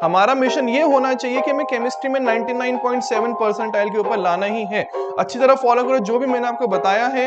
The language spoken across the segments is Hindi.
हमारा मिशन ये होना चाहिए कि हमें केमिस्ट्री में 99.7 परसेंटाइल के ऊपर लाना ही है। अच्छी तरह फॉलो करो जो भी मैंने आपको बताया है।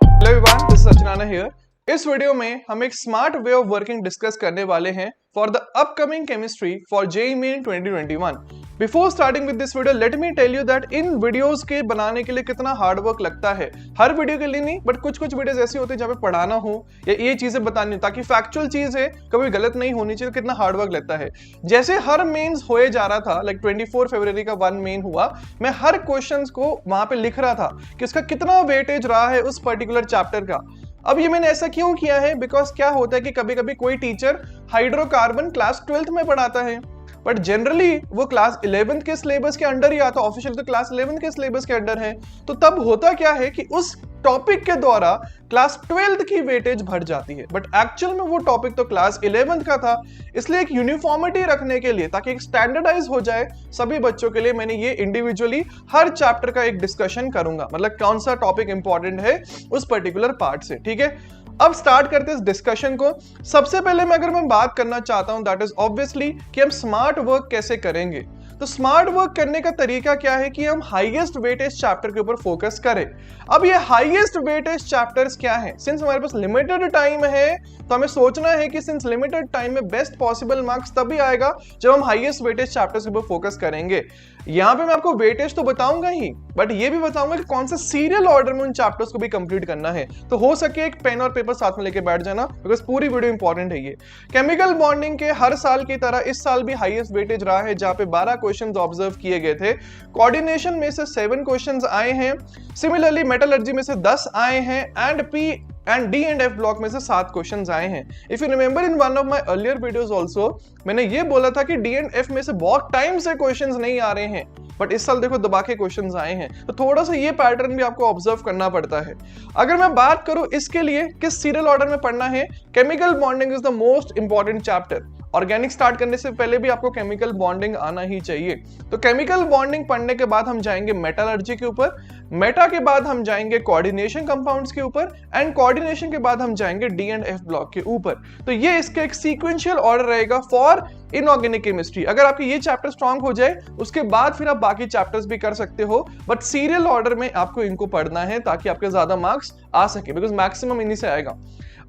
Hello everyone, this is Sachin here. इस वीडियो में हम एक smart way of working discuss करने वाले हैं for the upcoming chemistry for JEE main 2021। Before starting with this video let me tell you that in videos के बनाने के लिए कितना हार्ड वर्क लगता है। हर वीडियो के लिए नहीं, बट कुछ वीडियोस ऐसी होती है जहाँ पे पढ़ाना हो या ये चीजें बतानी हो ताकि फैक्चुअल चीज है कभी गलत नहीं होनी चाहिए। कितना हार्ड वर्क लगता है। जैसे हर मेंस होए जा रहा था, लाइक 24 फरवरी का 1 मेन हुआ, मैं हर क्वेश्चन को वहां पे लिख रहा था कि उसका कितना वेटेज रहा है उस पर्टिकुलर चैप्टर का। अब ये मैंने ऐसा क्यों किया है, बिकॉज क्या होता है कि कभी कभी कोई टीचर हाइड्रोकार्बन क्लास 12th में पढ़ाता है, बट जनरली वो क्लास 11th के सिलेबस के अंडर ही आता है। ऑफिशियल तो क्लास 11th के सिलेबस के अंडर है। तो तब होता क्या है कि उस टॉपिक के द्वारा क्लास 12th की वेटेज बढ़ जाती है, बट एक्चुअल में वो टॉपिक तो क्लास 11th का था। इसलिए एक यूनिफॉर्मिटी रखने के लिए, ताकि एक स्टैंडर्डाइज हो जाए सभी बच्चों के लिए, मैंने ये इंडिविजुअली हर चैप्टर का एक डिस्कशन करूंगा, मतलब कौन सा टॉपिक इंपॉर्टेंट है उस पर्टिकुलर पार्ट से। ठीक है, अब स्टार्ट करते हैं इस डिस्कशन को। सबसे पहले मैं बात करना चाहता हूं दैट इज ऑब्वियसली कि हम स्मार्ट वर्क कैसे करेंगे। तो स्मार्ट वर्क करने का तरीका क्या है कि हम हाईएस्ट वेटेज चैप्टर के ऊपर फोकस करें। अब ये हाईएस्ट वेटेज चैप्टर्स क्या है, सिंस हमारे पास लिमिटेड टाइम है तो हमें सोचना है कि सिंस लिमिटेड टाइम में बेस्ट पॉसिबल मार्क्स तभी आएगा जब हम हाईएस्ट वेटेज चैप्टर्स के ऊपर फोकस करेंगे। यहाँ पे मैं आपको वेटेज तो बताऊंगा ही, बट ये भी बताऊंगा कि कौन सा सीरियल ऑर्डर में उन चैप्टर्स को भी कंप्लीट करना है। तो हो सके एक पेन और पेपर साथ में लेके बैठ जाना, बिकॉज पूरी वीडियो इंपॉर्टेंट है ये। केमिकल बॉन्डिंग के हर साल की तरह इस साल भी हाईएस्ट वेटेज रहा है, जहां पे 12 क्वेश्चंस ऑब्जर्व किए गए थे। कोऑर्डिनेशन में से 7 क्वेश्चंस आए हैं, सिमिलरली मेटलर्जी में से 10 आए हैं, and P and D and F block में से 7 क्वेश्चंस आए हैं। If you remember in one of my earlier videos also मैंने ये बोला था कि डी एंड एफ में से बहुत टाइम से क्वेश्चंस नहीं आ रहे हैं, बट इस साल देखो दबा के क्वेश्चंस आए हैं। तो थोड़ा सा ये पैटर्न भी आपको ऑब्जर्व करना पड़ता है। अगर मैं बात करूं इसके लिए किस सीरियल ऑर्डर में पढ़ना है, chemical bonding is the most important chapter. Organic start करने से पहले भी आपको केमिकल बॉन्डिंग आना ही चाहिए। तो केमिकल बॉन्डिंग पढ़ने के बाद हम जाएंगे मेटलर्जी के ऊपर, मेटा के बाद हम जाएंगे कोऑर्डिनेशन कंपाउंड्स के ऊपर, एंड कोऑर्डिनेशन के बाद हम जाएंगे डी एंड एफ ब्लॉक के ऊपर। तो ये इसका एक सीक्वेंशियल ऑर्डर रहेगा फॉर इनऑर्गेनिक केमिस्ट्री। अगर आपके ये चैप्टर स्ट्रांग हो जाए उसके बाद फिर आप बाकी चैप्टर्स भी कर सकते हो, बट सीरियल ऑर्डर में आपको इनको पढ़ना है ताकि आपके ज्यादा मार्क्स आ सके, बिकॉज मैक्सिमम इन्हीं से आएगा।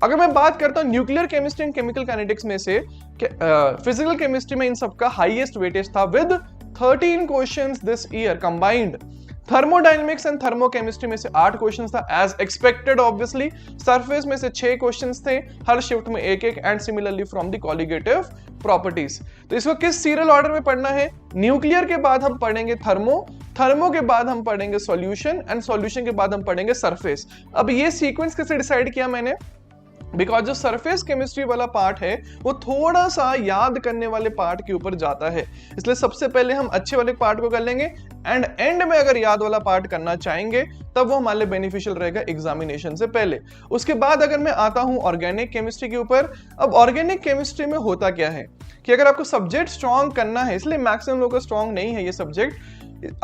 अगर मैं बात करता हूं nuclear chemistry and chemical kinetics में से, फिजिकल केमिस्ट्री में इन सबका हाईएस्ट वेटेज था with 13 questions this year combined. Thermodynamics and thermochemistry में से 8 क्वेश्चंस था एज एक्सपेक्टेड ऑब्वियसली। सरफेस में से 6 क्वेश्चंस थे, हर शिफ्ट में एक and similarly from the colligative properties. तो इसको किस सीरियल ऑर्डर में पढ़ना है, न्यूक्लियर के बाद हम पढ़ेंगे थर्मो के बाद हम पढ़ेंगे सॉल्यूशन, एंड सॉल्यूशन के बाद हम पढ़ेंगे सरफेस। अब ये सीक्वेंस कैसे डिसाइड किया मैंने, बिकॉज जो सरफेस केमिस्ट्री वाला पार्ट है वो थोड़ा सा याद करने वाले पार्ट के ऊपर जाता है, इसलिए सबसे पहले हम अच्छे वाले पार्ट को कर लेंगे, एंड एंड में अगर याद वाला पार्ट करना चाहेंगे तब वो हमारे लिए बेनिफिशियल रहेगा एग्जामिनेशन से पहले। उसके बाद अगर मैं आता हूं ऑर्गेनिक केमिस्ट्री के ऊपर। अब ऑर्गेनिक केमिस्ट्री में होता क्या है कि अगर आपको सब्जेक्ट स्ट्रॉन्ग करना है, इसलिए मैक्सिमम लोगों का स्ट्रॉन्ग नहीं है ये सब्जेक्ट,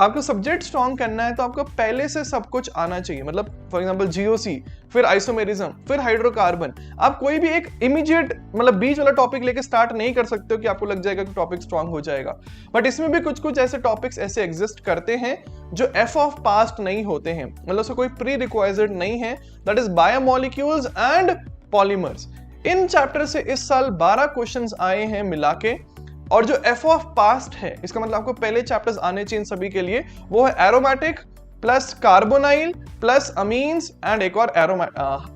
आपको सब्जेक्ट स्ट्रॉन्ग करना है तो आपको पहले से सब कुछ आना चाहिए। मतलब फॉर एग्जांपल जीओसी, फिर आइसोमेरिज्म, फिर हाइड्रोकार्बन। आप कोई भी एक इमीडिएट मतलब बीच वाला टॉपिक लेके स्टार्ट नहीं कर सकते हो कि आपको लग जाएगा कि टॉपिक स्ट्रॉन्ग हो जाएगा, बट इसमें भी कुछ ऐसे टॉपिक्स ऐसे एग्जिस्ट करते हैं जो एफ ऑफ पास्ट नहीं होते हैं, मतलब उसका कोई प्री रिक्वायर्ड नहीं है, that is biomolecules and polymers. In chapter से इस साल 12 क्वेश्चंस आए हैं मिला के, और जो एफ ऑफ पास्ट है इसका मतलब आपको पहले चैप्टर्स आने चाहिए इन सभी के लिए, वो है aromatic plus carbonyl plus amines and एक और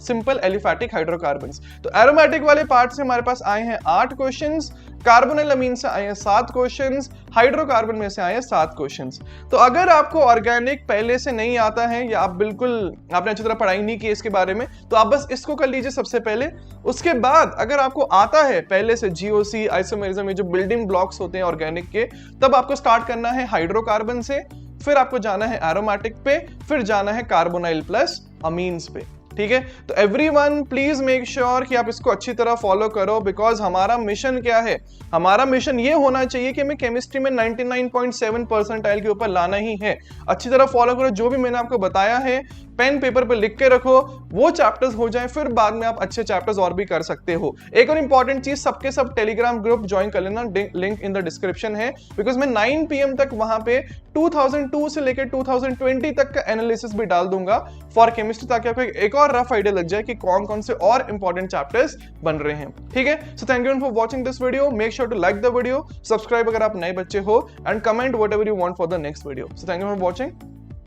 सिंपल एलिफैटिक हाइड्रोकार्बन्स। तो एरोमेटिक वाले पार्ट से हमारे पास आए हैं 8 क्वेश्चंस, कार्बोनाइल अमीन से आए हैं 7 क्वेश्चंस, हाइड्रोकार्बन में से आए हैं 7 क्वेश्चंस। तो अगर आपको ऑर्गेनिक पहले से नहीं आता है या आप बिल्कुल आपने अच्छी तरह पढ़ाई नहीं की इसके बारे में, तो आप बस इसको कर लीजिए सबसे पहले। उसके बाद अगर आपको आता है पहले से जीओसी, आइसोमेरिज्म, ये जो बिल्डिंग ब्लॉक्स होते हैं ऑर्गेनिक के, तब आपको स्टार्ट करना है हाइड्रोकार्बन से, फिर आपको जाना है एरोमेटिक पे, फिर जाना है कार्बोनाइल प्लस अमीन्स पे। ठीक है। तो एवरीवन प्लीज मेक श्योर कि आप इसको अच्छी तरह फॉलो करो, बिकॉज हमारा मिशन क्या है, हमारा मिशन ये होना चाहिए कि हमें केमिस्ट्री में 99.7 परसेंटाइल के ऊपर लाना ही है। अच्छी तरह फॉलो करो, जो भी मैंने आपको बताया है पेन पेपर पे लिख के रखो, वो चैप्टर्स हो जाए, फिर बाद में आप अच्छे चैप्टर्स और भी कर सकते हो। एक और इंपॉर्टेंट चीज, सबके सब टेलीग्राम ग्रुप ज्वाइन कर लेना, लिंक इन द डिस्क्रिप्शन है, बिकॉज मैं 9 PM तक वहां पे 2002 से लेकर 2020 तक का एनालिसिस भी डाल दूंगा फॉर केमिस्ट्री, ताकि आपको एक और रफ आइडिया लग जाए कि कौन कौन से और इंपॉर्टेंट चैप्टर्स बन रहे हैं। ठीक है, so thank you for watching this video, make sure to like the video, subscribe अगर आप नए बच्चे हो, and comment whatever you want for the next video. So thank you for watching,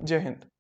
जय हिंद।